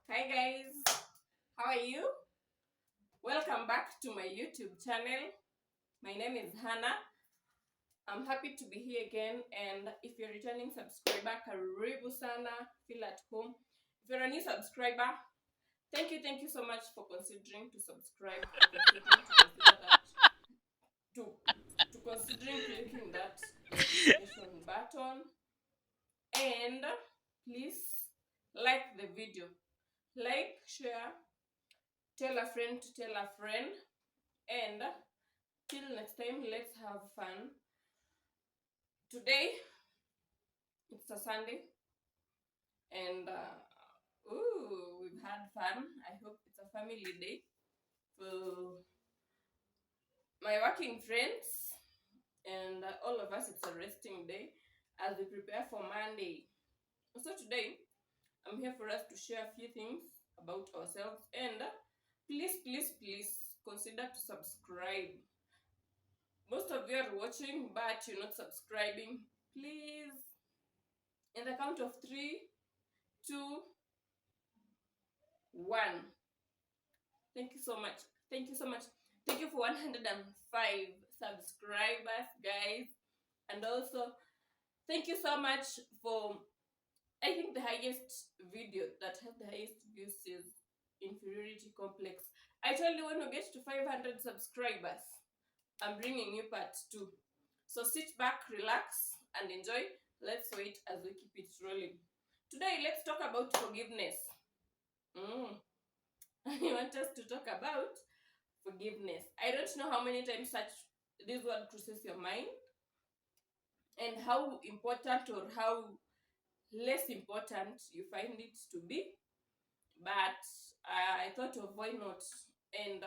Hi guys, how are you? Welcome back to my YouTube channel. My name is Hannah. I'm happy to be here again, and if you're a returning subscriber, karibu sana, feel at home. If you're a new subscriber, thank you so much for considering to subscribe, for considering to consider that to considering clicking that notification button, and please like the video. Like, share, tell a friend to tell a friend, and till next time, let's have fun. Today, it's a Sunday, and we've had fun. I hope it's a family day for my working friends and all of us. It's a resting day as we prepare for Monday. So today, I'm here for us to share a few things about ourselves, and please consider to subscribe. Most of you are watching, but you're not subscribing. Please, in the count of 3, 2, 1. Thank you so much. Thank you so much. Thank you for 105 subscribers, guys. And also, thank you so much for, I think the highest video that has the highest views is Inferiority Complex. I told you when we get to 500 subscribers, I'm bringing you part 2. So sit back, relax, and enjoy. Let's wait as we keep it rolling. Today, let's talk about forgiveness. I want us to talk about forgiveness. I don't know how many times this word crosses your mind, and how important or how less important you find it to be. But I thought of why not. And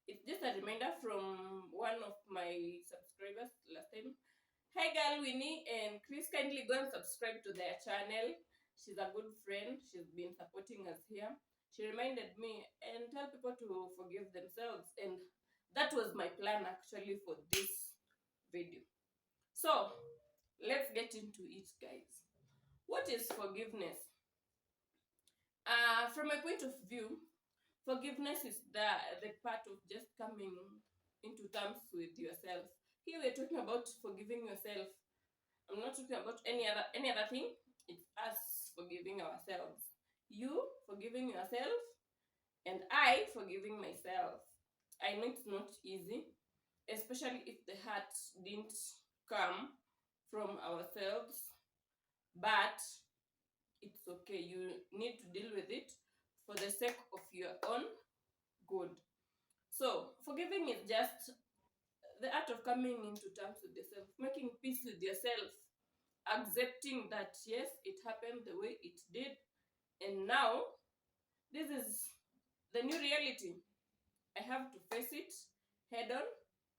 it's just a reminder from one of my subscribers last time. Hi girl Winnie and Chris, kindly go and subscribe to their channel. She's a good friend. She's been supporting us here. She reminded me and tell people to forgive themselves, and that was my plan actually for this video. So let's get into it, guys. What is forgiveness? From my point of view, forgiveness is the part of just coming into terms with yourself. Here we're talking about forgiving yourself. I'm not talking about any other thing. It's us forgiving ourselves. You forgiving yourself, and I forgiving myself. I know it's not easy, especially if the heart didn't come from ourselves, but it's okay. You need to deal with it for the sake of your own good. So, forgiving is just the art of coming into terms with yourself, making peace with yourself, accepting that yes, it happened the way it did, and now this is the new reality. I have to face it head on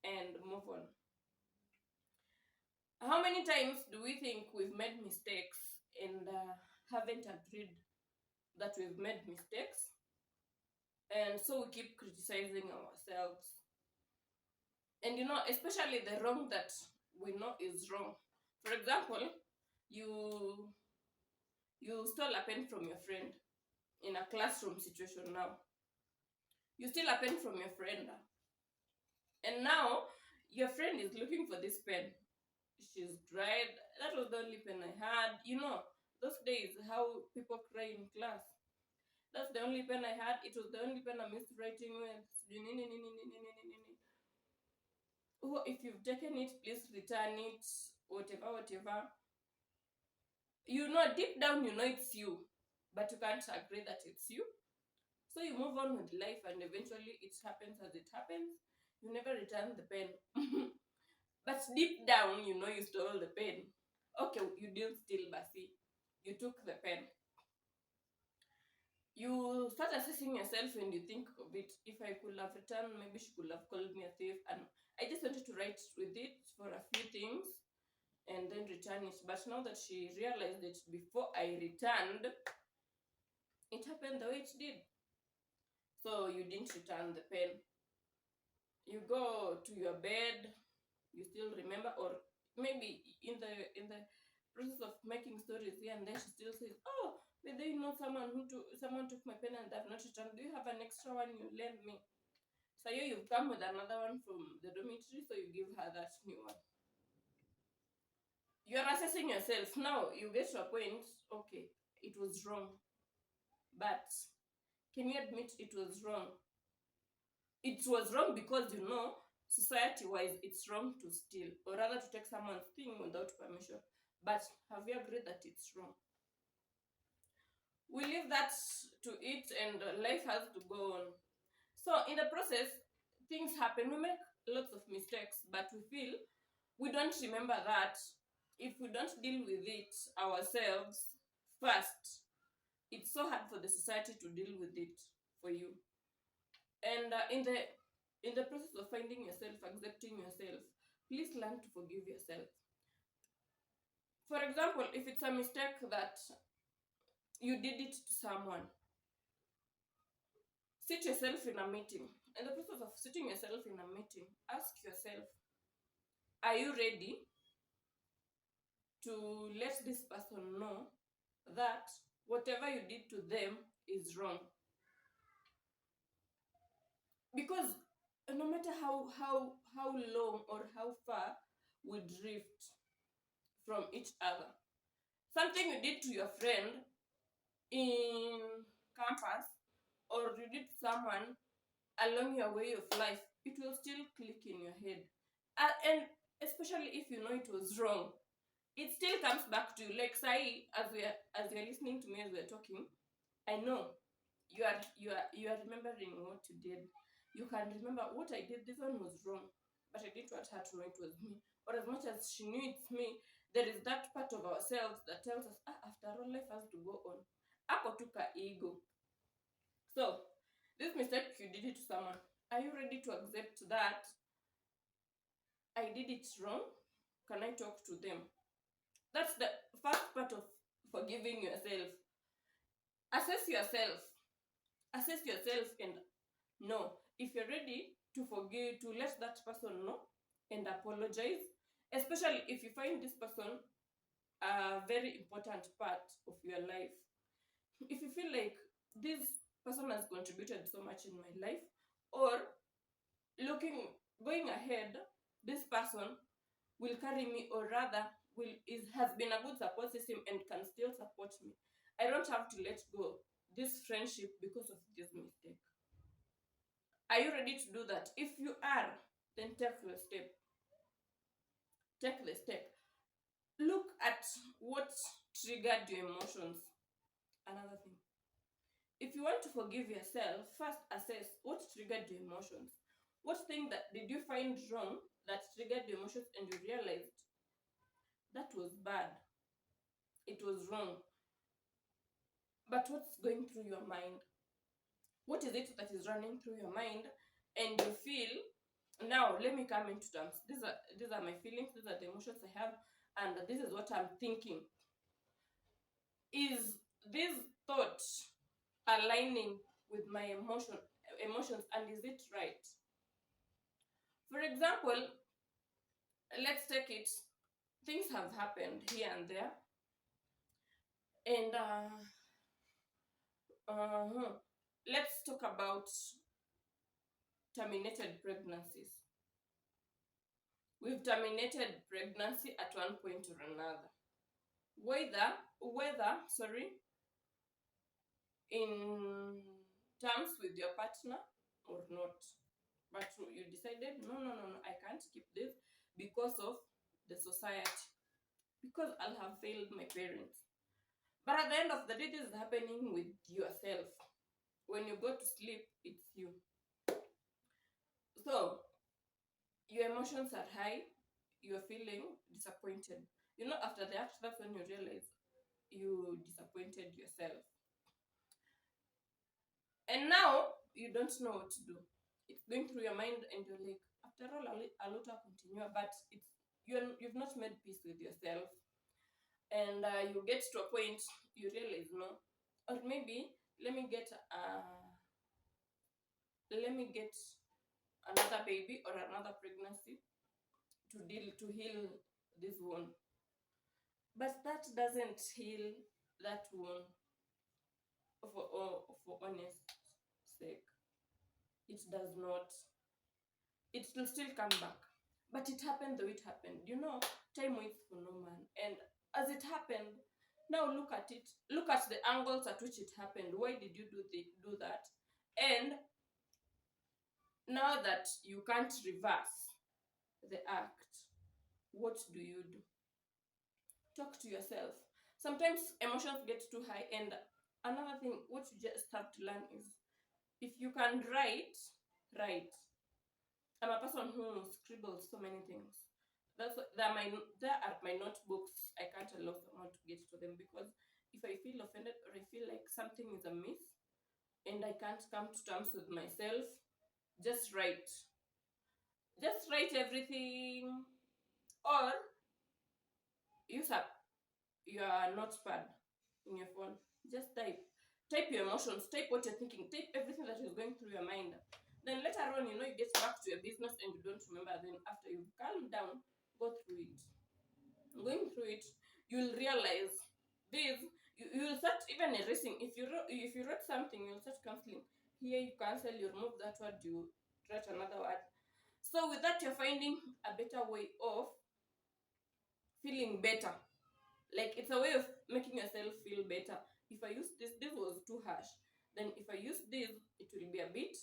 and move on. How many times do we think we've made mistakes and haven't agreed that we've made mistakes? And so we keep criticizing ourselves. And especially the wrong that we know is wrong. For example, you stole a pen from your friend in a classroom situation now. You steal a pen from your friend, and now your friend is looking for this pen. She's cried. That was the only pen I had. Those days, how people cry in class. That's the only pen I had. It was the only pen I'm used to writing with. Oh, if you've taken it, please return it. Whatever. Deep down, it's you, but you can't agree that it's you. So you move on with life, and eventually it happens as it happens. You never return the pen. But deep down, you stole the pen. Okay, you didn't steal, Basi. You took the pen. You start assessing yourself and you think of it. If I could have returned, maybe she could have called me a thief. And I just wanted to write with it for a few things and then return it. But now that she realized it before I returned, it happened the way it did. So you didn't return the pen. You go to your bed, you still remember, or maybe in the process of making stories here and then she still says, oh, Whether you know someone took my pen and they have not returned. Do you have an extra one you lend me? So you've come with another one from the dormitory, so you give her that new one. You're assessing yourself. Now you get to a point, okay, it was wrong. But can you admit it was wrong? It was wrong because you know, society-wise, it's wrong to steal, or rather to take someone's thing without permission. But have you agreed that it's wrong? We leave that to it, and life has to go on. So in the process, things happen. We make lots of mistakes, but we feel we don't remember that if we don't deal with it ourselves first, it's so hard for the society to deal with it for you. And in the process of finding yourself, accepting yourself, please learn to forgive yourself. For example, if it's a mistake that you did it to someone, sit yourself in a meeting. In the process of sitting yourself in a meeting, ask yourself, are you ready to let this person know that whatever you did to them is wrong? Because no matter how long or how far we drift from each other, something you did to your friend in campus, or you did to someone along your way of life, it will still click in your head. And especially if you know it was wrong, it still comes back to you. Like say, as you're listening to me as we're talking, I know you are remembering what you did. You can remember what I did. This one was wrong, but I didn't want her to know it was me. Or as much as she knew it's me, there is that part of ourselves that tells us, after all, life has to go on. Ako tuka ego. So this mistake you did it to someone. Are you ready to accept that I did it wrong? Can I talk to them? That's the first part of forgiving yourself. Assess yourself. Assess yourself and know if you're ready to forgive, to let that person know and apologize, especially if you find this person a very important part of your life. If you feel like this person has contributed so much in my life, or going ahead, this person will carry me, or rather has been a good support system and can still support me. I don't have to let go this friendship because of this mistake. Are you ready to do that? If you are, then take the step. Take the step. Look at what triggered your emotions. Another thing. If you want to forgive yourself, first assess what triggered your emotions. What thing that did you find wrong that triggered your emotions and you realized that was bad? It was wrong. But what's going through your mind? What is it that is running through your mind? And you feel, now let me come into terms. These are my feelings, these are the emotions I have, and this is what I'm thinking. Is this thought aligning with my emotions, and is it right? For example, let's take it. Things have happened here and there, and let's talk about terminated pregnancies. We've terminated pregnancy at one point or another. Whether, in terms with your partner or not. But you decided, no, I can't keep this because of the society. Because I'll have failed my parents. But at the end of the day, this is happening with yourself. When you go to sleep, it's you. So, your emotions are high, you're feeling disappointed. You know, after the act, that's when you realize you disappointed yourself. And now, you don't know what to do. It's going through your mind and you're like, after all, I'll let her continue. But you've not made peace with yourself. And you get to a point, you realize, no. Or maybe, let me get another baby or another pregnancy to heal this wound. But that doesn't heal that wound. for honest sake. It does not. It will still come back. But it happened the way it happened. Time waits for no man. And as it happened, now look at it. Look at the angles at which it happened. Why did you do that? And now that you can't reverse the act, what do you do? Talk to yourself. Sometimes emotions get too high, and another thing, what you just have to learn is, if you can write. I'm a person who scribbles so many things. There are my notebooks. I can't allow someone to get to them, because if I feel offended or I feel like something is amiss and I can't come to terms with myself, just write. Just write everything, or use up your notepad in your phone. Just type your emotions, type what you're thinking, type everything that is going through your mind. Then later on, you get back to your business and you don't remember. Then after you've calmed down, go through it. Going through it, you'll realize this. You'll start even erasing. If you wrote something, you'll start canceling. Here you cancel, you remove that word, you write another word. So with that, you're finding a better way of feeling better. Like, it's a way of making yourself feel better. If I use this was too harsh. Then if I use this, it will be a bit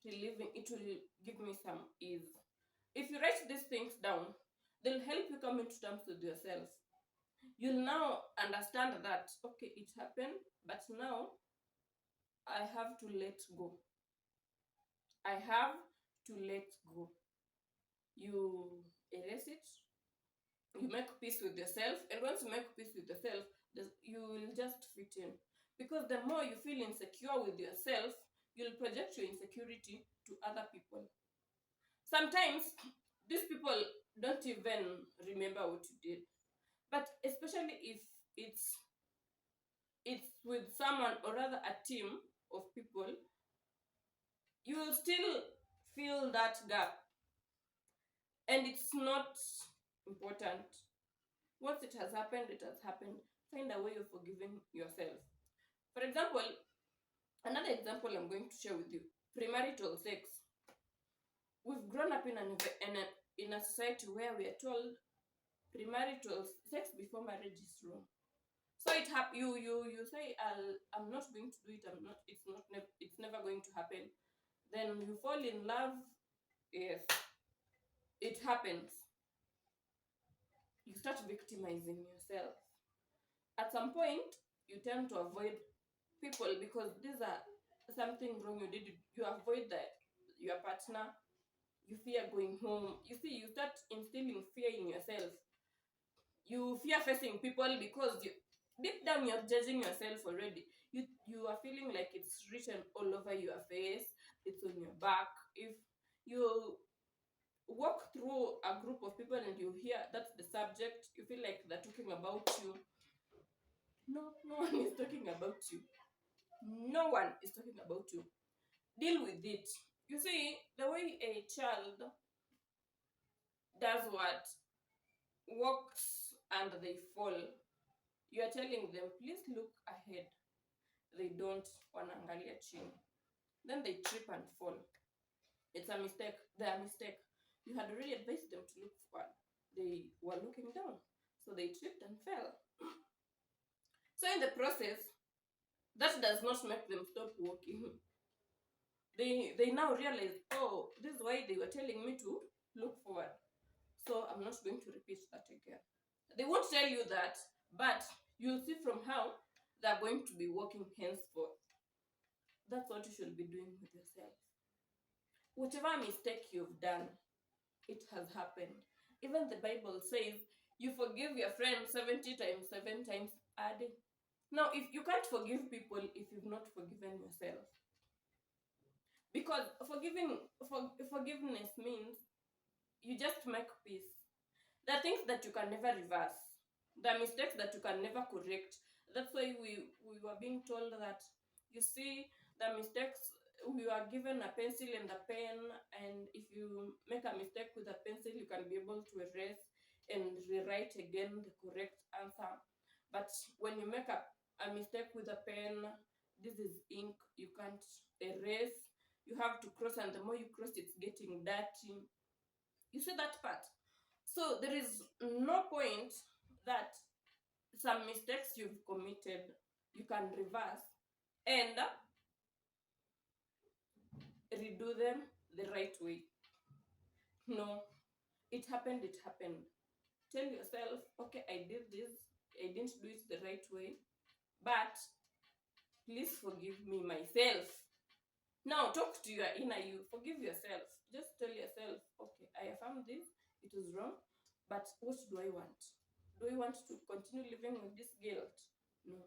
relieving. It will give me some ease. If you write these things down, they'll help you come into terms with yourself. You'll now understand that, okay, it happened, but now I have to let go. I have to let go. You erase it, you make peace with yourself, and once you make peace with yourself, you will just fit in. Because the more you feel insecure with yourself, you'll project your insecurity to other people. Sometimes these people don't even remember what you did, but especially if it's with someone, or rather a team of people, you will still feel that gap, and it's not important. Once it has happened, it has happened. Find a way of forgiving yourself. For example, another example I'm going to share with you: premarital sex. We've grown up in a society where we are told premarital sex before marriage is wrong. So you say, I'm not going to do it. I'm not. It's never going to happen. Then you fall in love. Yes, it happens. You start victimizing yourself. At some point, you tend to avoid people because these are something wrong you did. You avoid your partner. You fear going home. You see, you start instilling fear in yourself. You fear facing people because deep down you're judging yourself already. You are feeling like it's written all over your face. It's on your back. If you walk through a group of people and you hear that's the subject, you feel like they're talking about you. No one is talking about you. No one is talking about you. Deal with it. You see, the way a child does what? Walks and they fall. You are telling them, please look ahead. They don't. Wanaangalia chini. Then they trip and fall. It's a mistake. Their mistake. You had already advised them to look forward. They were looking down. So they tripped and fell. So in the process, that does not make them stop walking. They now realize, oh, this is why they were telling me to look forward. So I'm not going to repeat that again. They won't tell you that, but you'll see from how they're going to be walking henceforth. That's what you should be doing with yourself. Whatever mistake you've done, it has happened. Even the Bible says you forgive your friend 70 times, 7 times a day. Now, if you can't forgive people if you've not forgiven yourself, because forgiveness means you just make peace. There are things that you can never reverse. There are mistakes that you can never correct. That's why we were being told that, you see, the mistakes, we were given a pencil and a pen, and if you make a mistake with a pencil, you can be able to erase and rewrite again the correct answer. But when you make a mistake with a pen, this is ink, you can't erase, you have to cross, and the more you cross it's getting dirty. You see that part? So there is no point that some mistakes you've committed you can reverse and redo them the right way. No, it happened, it happened. Tell yourself, okay, I did this, I didn't do it the right way, but please forgive me myself. Now talk to your inner you, forgive yourself. Just tell yourself, okay, I affirm this, it was wrong, but what do I want? Do I want to continue living with this guilt? No.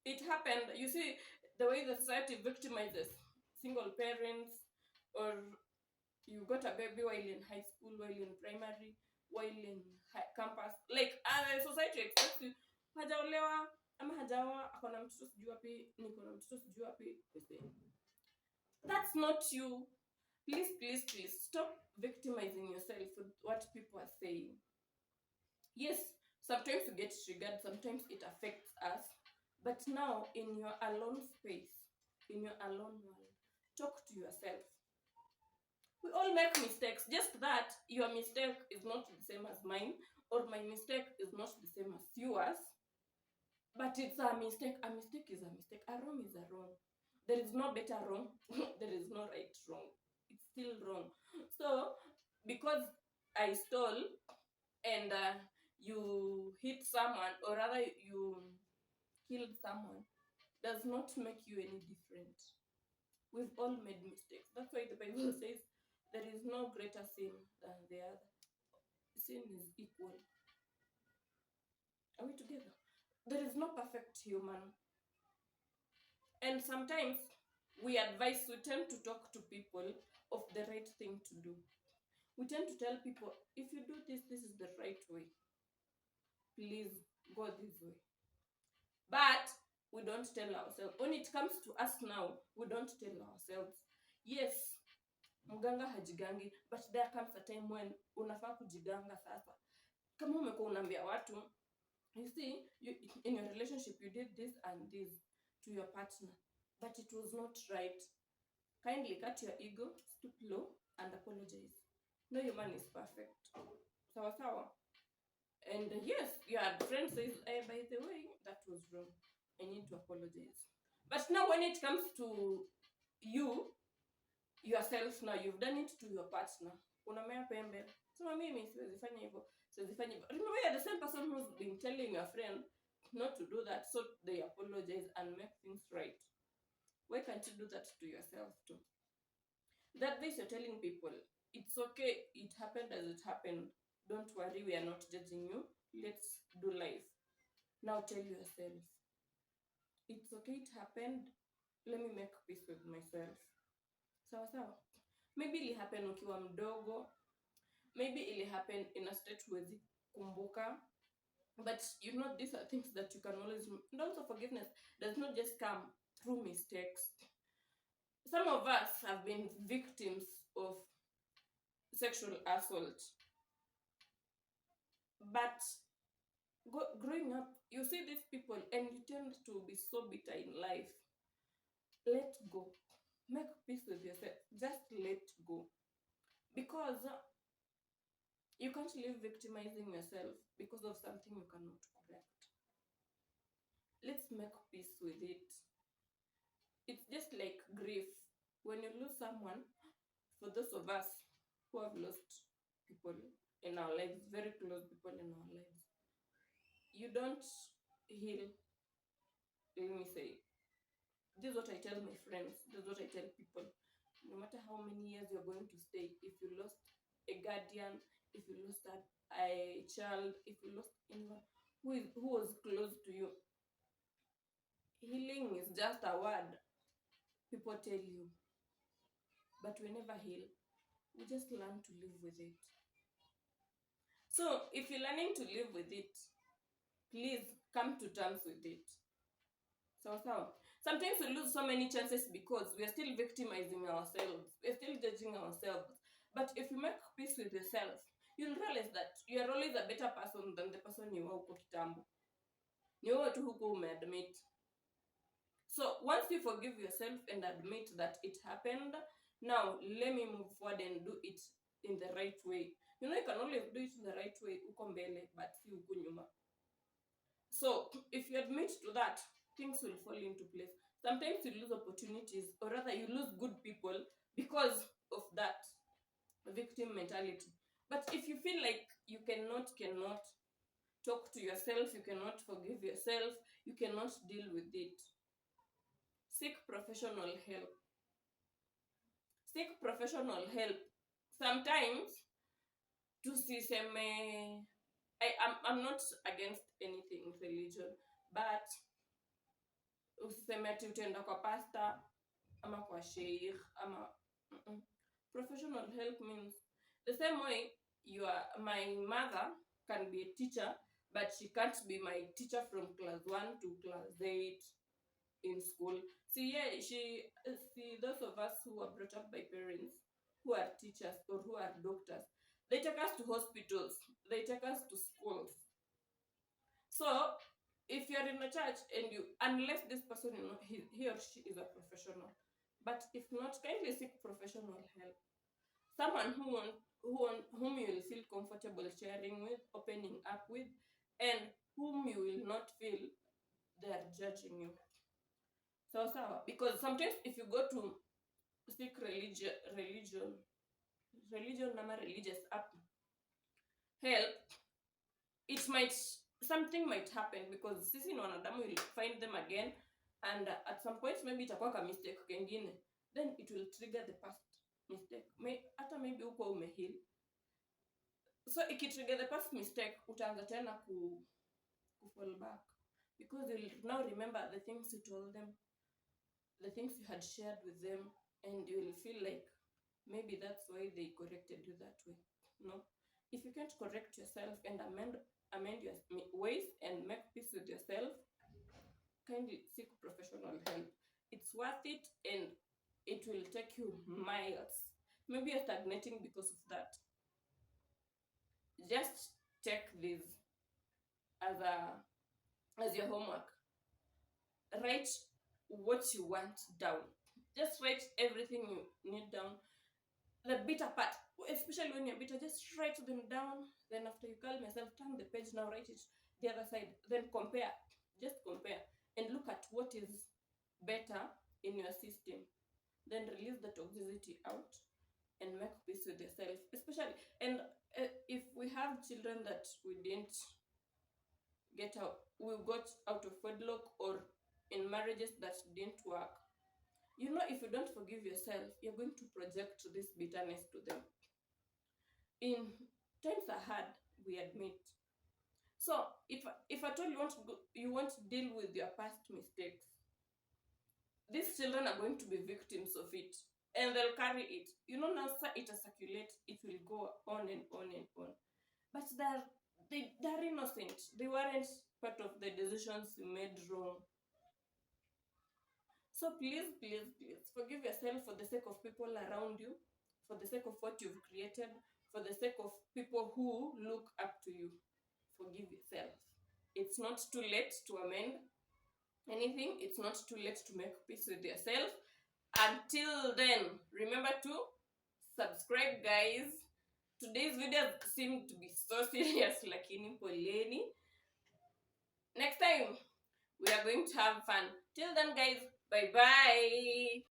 It happened. You see, the way the society victimizes single parents, or you got a baby while in high school, while in primary, while in campus. Like, society expects you, hajaolewa ama hajaoa, akona mtoto sijui wapi, niko na mtoto sijui wapi. That's not you. Please, please, please stop victimizing yourself with what people are saying. Yes, sometimes you get triggered, sometimes it affects us, but now in your alone space, in your alone world, talk to yourself. We all make mistakes, just that your mistake is not the same as mine, or my mistake is not the same as yours, but it's a mistake. A mistake is a mistake. A wrong is a wrong. There is no better wrong. There is no right wrong. It's still wrong. So, because I stole and you hit someone, or rather you killed someone, does not make you any different. We've all made mistakes. That's why the Bible says there is no greater sin than the other. Sin is equal. Are we together? There is no perfect human. And sometimes we tend to talk to people of the right thing to do. We tend to tell people, if you do this, this is the right way. Please go this way. But we don't tell ourselves. When it comes to us now, we don't tell ourselves. Yes, mganga hajigangi, but there comes a time when unafaa kujiganga sasa. Kama umekuwa unaambia watu, you see, in your relationship you did this and this to your partner, but it was not right. Kindly cut your ego, stoop low, and apologize. No human is perfect. Sawa sawa. And yes, your friend says, by the way, that was wrong. I need to apologize. But now when it comes to you, yourself, now you've done it to your partner. Unamea pembe. So mimi siwezifanya hivyo. Remember, you're the same person who's been telling your friend not to do that, so they apologize and make things right. Why can't you do that to yourself too? That this you're telling people, it's okay, it happened as it happened. Don't worry, we are not judging you. Let's do life. Now tell yourself, it's okay, it happened. Let me make peace with myself. Sawa sawa. Maybe it happened ukiwa mdogo. Maybe it happened in a state huwezi kumbuka. But you know, these are things that you can always. And also, forgiveness does not just come through mistakes. Some of us have been victims of sexual assault. But growing up, you see these people and you tend to be so bitter in life. Let go. Make peace with yourself. Just let go. Because you can't live victimizing yourself because of something you cannot correct. Let's make peace with it. It's just like grief. When you lose someone, for those of us who have lost people in our lives, very close people in our lives, you don't heal. Let me say, this is what I tell my friends, this is what I tell people. No matter how many years you're going to stay, if you lost a guardian, if you lost a child, if you lost anyone who was close to you, healing is just a word people tell you. But we never heal. We just learn to live with it. So if you're learning to live with it, please come to terms with it. So sometimes we lose so many chances because we are still victimizing ourselves. We're still judging ourselves. But if you make peace with yourself, you'll realize that you are always a better person than the person you were huko kitambo. Ni wewe tu huko umeadmit. So once you forgive yourself and admit that it happened, now let me move forward and do it in the right way. You know, you can always do it in the right way, uko mbele, but si uko nyuma. So if you admit to that, things will fall into place. Sometimes you lose opportunities, or rather you lose good people because of that victim mentality. But if you feel like you cannot talk to yourself, you cannot forgive yourself, you cannot deal with it, seek professional help. Seek professional help. Sometimes tusiseme, I'm not against anything religion, but usiseme ati utaenda kwa pastor ama kwa sheikh ama professional help means the same way my mother can be a teacher, but she can't be my teacher from class 1 to class 8 in school. See, yeah, see, those of us who are brought up by parents who are teachers or who are doctors, they take us to hospitals, they take us to schools. So if you're in a church and unless this person, he or she is a professional, but if not, kindly seek professional help. Someone whom you will feel comfortable sharing with, opening up with, and whom you will not feel they are judging you. So because sometimes if you go to seek religious help, something might happen because sisi ni wanadamu, will find them again, and at some point maybe itakuwa ka mistake kengine, then it will trigger the past mistake. Hata maybe uko umeheal, so ikitrigger the past mistake, utaanza tena ku fall back because you'll now remember the things you told them, the things you had shared with them, and you will feel like maybe that's why they corrected you that way. No, if you can't correct yourself and amend your ways and make peace with yourself, kindly seek professional help. It's worth it, and it will take you miles. Maybe you're stagnating because of that. Just take this as your homework. Write what you want down. Just write everything you need down. The bitter part, especially when you're bitter, just write them down. Then after you calm yourself, turn the page, now write it the other side. Then compare. Just compare and look at what is better in your system. Then release the toxicity out and make peace with yourself. Especially, and if we have children that we didn't get out, we got out of wedlock, or in marriages that didn't work, you know, if you don't forgive yourself, you're going to project this bitterness to them. In times are hard, we admit. So if at all you want to deal with your past mistakes, these children are going to be victims of it, and they'll carry it. You know, now it will circulate, it will go on and on and on. But they're innocent. They weren't part of the decisions you made wrong. So please, please, please forgive yourself for the sake of people around you, for the sake of what you've created, for the sake of people who look up to you. Forgive yourself. It's not too late to amend anything. It's not too late to make peace with yourself. Until then, remember to subscribe, guys. Today's video seemed to be so serious, lakini poleni. Next time, we are going to have fun. Till then, guys, bye-bye.